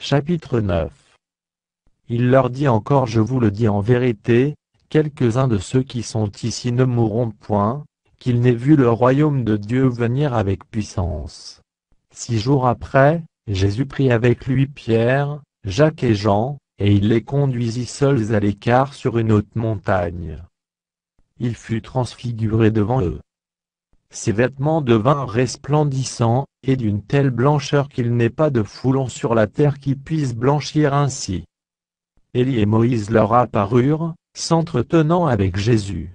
Chapitre 9. Il leur dit encore: je vous le dis en vérité, quelques-uns de ceux qui sont ici ne mourront point, qu'ils n'aient vu le royaume de Dieu venir avec puissance. 6 jours après, Jésus prit avec lui Pierre, Jacques et Jean, et il les conduisit seuls à l'écart sur une haute montagne. Il fut transfiguré devant eux. Ses vêtements devinrent resplendissants, et d'une telle blancheur qu'il n'est pas de foulon sur la terre qui puisse blanchir ainsi. Élie et Moïse leur apparurent, s'entretenant avec Jésus.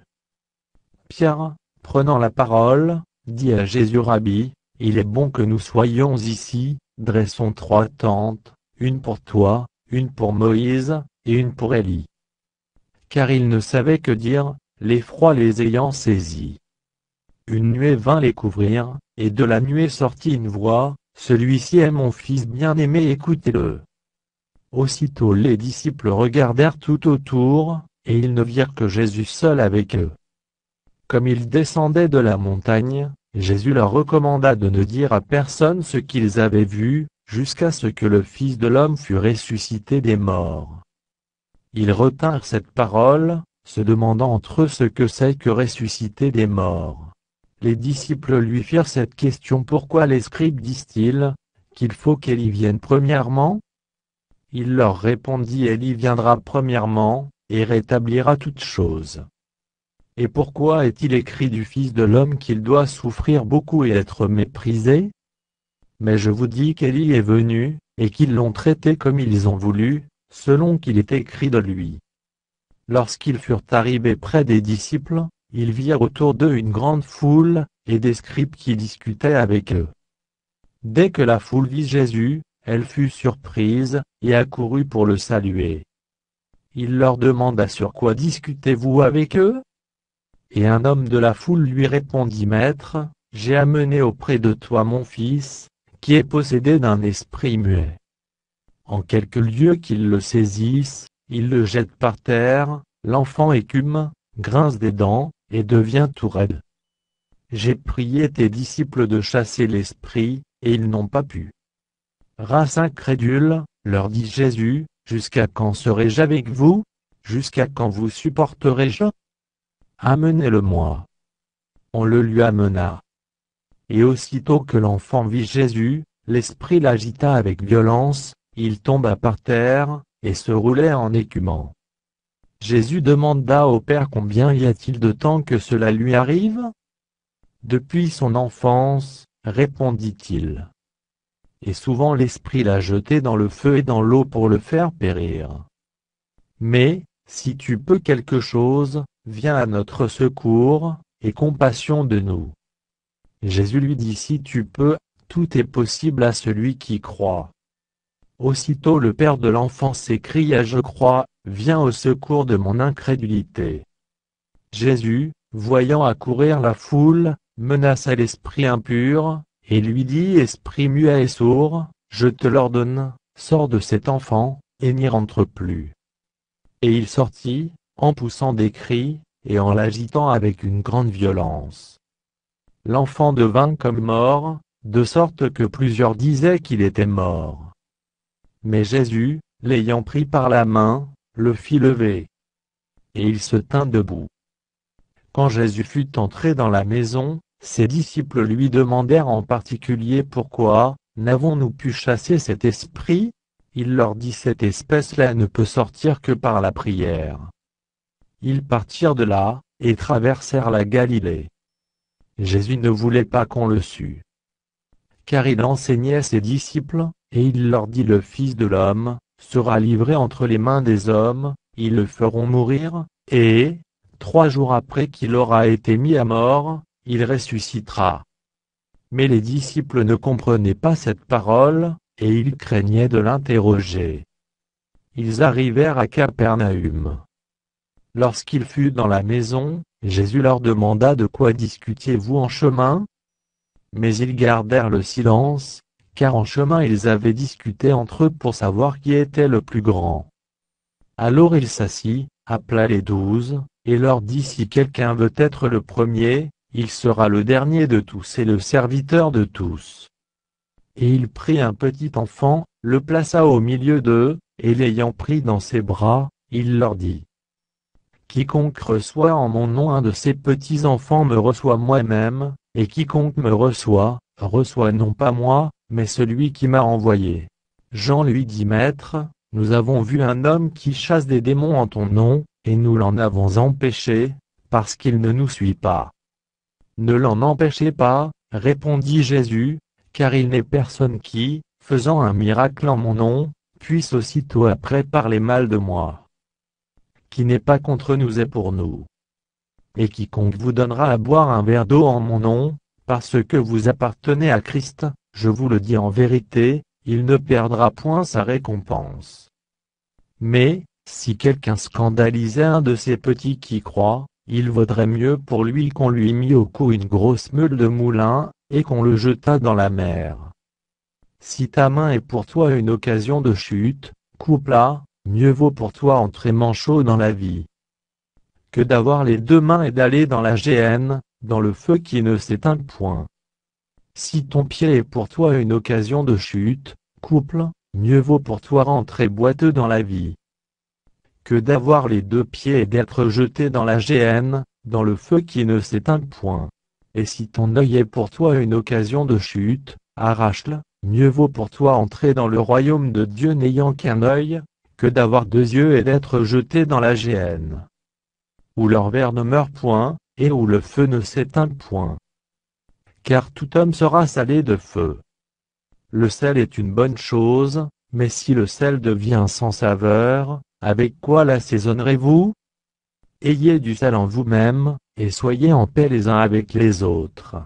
Pierre, prenant la parole, dit à Jésus: Rabbi, il est bon que nous soyons ici, dressons 3 tentes, une pour toi, une pour Moïse, et une pour Élie. Car il ne savait que dire, l'effroi les ayant saisis. Une nuée vint les couvrir, et de la nuée sortit une voix: celui-ci est mon fils bien-aimé, écoutez-le. Aussitôt les disciples regardèrent tout autour, et ils ne virent que Jésus seul avec eux. Comme ils descendaient de la montagne, Jésus leur recommanda de ne dire à personne ce qu'ils avaient vu, jusqu'à ce que le Fils de l'homme fût ressuscité des morts. Ils retinrent cette parole, se demandant entre eux ce que c'est que ressusciter des morts. Les disciples lui firent cette question: pourquoi les scribes disent-ils qu'il faut qu'Élie vienne premièrement? Il leur répondit: Élie viendra premièrement, et rétablira toutes choses. Et pourquoi est-il écrit du Fils de l'homme qu'il doit souffrir beaucoup et être méprisé? Mais je vous dis qu'Élie est venu, et qu'ils l'ont traité comme ils ont voulu, selon qu'il est écrit de lui. Lorsqu'ils furent arrivés près des disciples, ils virent autour d'eux une grande foule, et des scribes qui discutaient avec eux. Dès que la foule vit Jésus, elle fut surprise, et accourut pour le saluer. Il leur demanda: sur quoi discutez-vous avec eux? Et un homme de la foule lui répondit: Maître, j'ai amené auprès de toi mon fils, qui est possédé d'un esprit muet. En quelque lieu qu'il le saisisse, il le jette par terre, l'enfant écume, grince des dents, et devient tout raide. J'ai prié tes disciples de chasser l'esprit, et ils n'ont pas pu. Race incrédule, leur dit Jésus, jusqu'à quand serai-je avec vous? Jusqu'à quand vous supporterai-je? Amenez-le-moi. On le lui amena. Et aussitôt que l'enfant vit Jésus, l'esprit l'agita avec violence, il tomba par terre, et se roulait en écumant. Jésus demanda au Père: combien y a-t-il de temps que cela lui arrive? Depuis son enfance, répondit-il. Et souvent l'esprit l'a jeté dans le feu et dans l'eau pour le faire périr. Mais, si tu peux quelque chose, viens à notre secours, et compassion de nous. Jésus lui dit: si tu peux, tout est possible à celui qui croit. Aussitôt le père de l'enfant s'écria: je crois, viens au secours de mon incrédulité. Jésus, voyant accourir la foule, menaça l'esprit impur, et lui dit: esprit muet et sourd, je te l'ordonne, sors de cet enfant, et n'y rentre plus. Et il sortit, en poussant des cris, et en l'agitant avec une grande violence. L'enfant devint comme mort, de sorte que plusieurs disaient qu'il était mort. Mais Jésus, l'ayant pris par la main, le fit lever. Et il se tint debout. Quand Jésus fut entré dans la maison, ses disciples lui demandèrent en particulier: pourquoi n'avons-nous pu chasser cet esprit? Il leur dit: cette espèce-là ne peut sortir que par la prière. Ils partirent de là, et traversèrent la Galilée. Jésus ne voulait pas qu'on le sût. Car il enseignait ses disciples, et il leur dit: le Fils de l'homme sera livré entre les mains des hommes, ils le feront mourir, et, 3 jours après qu'il aura été mis à mort, il ressuscitera. Mais les disciples ne comprenaient pas cette parole, et ils craignaient de l'interroger. Ils arrivèrent à Capernaüm. Lorsqu'il fut dans la maison, Jésus leur demanda: de quoi discutiez-vous en chemin? Mais ils gardèrent le silence, car en chemin ils avaient discuté entre eux pour savoir qui était le plus grand. Alors il s'assit, appela les 12, et leur dit: si quelqu'un veut être le premier, il sera le dernier de tous et le serviteur de tous. Et il prit un petit enfant, le plaça au milieu d'eux, et l'ayant pris dans ses bras, il leur dit: Quiconque reçoit en mon nom un de ces petits-enfants me reçoit moi-même, et quiconque me reçoit, reçoit non pas moi, mais celui qui m'a envoyé. Jean lui dit: Maître, nous avons vu un homme qui chasse des démons en ton nom, et nous l'en avons empêché, parce qu'il ne nous suit pas. Ne l'en empêchez pas, répondit Jésus, car il n'est personne qui, faisant un miracle en mon nom, puisse aussitôt après parler mal de moi. Qui n'est pas contre nous est pour nous. Et quiconque vous donnera à boire un verre d'eau en mon nom, parce que vous appartenez à Christ, je vous le dis en vérité, il ne perdra point sa récompense. Mais, si quelqu'un scandalisait un de ces petits qui croient, il vaudrait mieux pour lui qu'on lui mît au cou une grosse meule de moulin, et qu'on le jetât dans la mer. Si ta main est pour toi une occasion de chute, coupe-la, mieux vaut pour toi entrer manchot dans la vie, que d'avoir les deux mains et d'aller dans la géhenne, dans le feu qui ne s'éteint point. Si ton pied est pour toi une occasion de chute, coupe-le, mieux vaut pour toi rentrer boiteux dans la vie, que d'avoir les deux pieds et d'être jeté dans la géhenne, dans le feu qui ne s'éteint point. Et si ton œil est pour toi une occasion de chute, arrache-le, mieux vaut pour toi entrer dans le royaume de Dieu n'ayant qu'un œil, que d'avoir deux yeux et d'être jeté dans la géhenne, où leur ver ne meurt point, et où le feu ne s'éteint point. Car tout homme sera salé de feu. Le sel est une bonne chose, mais si le sel devient sans saveur, avec quoi l'assaisonnerez-vous? Ayez du sel en vous-même, et soyez en paix les uns avec les autres.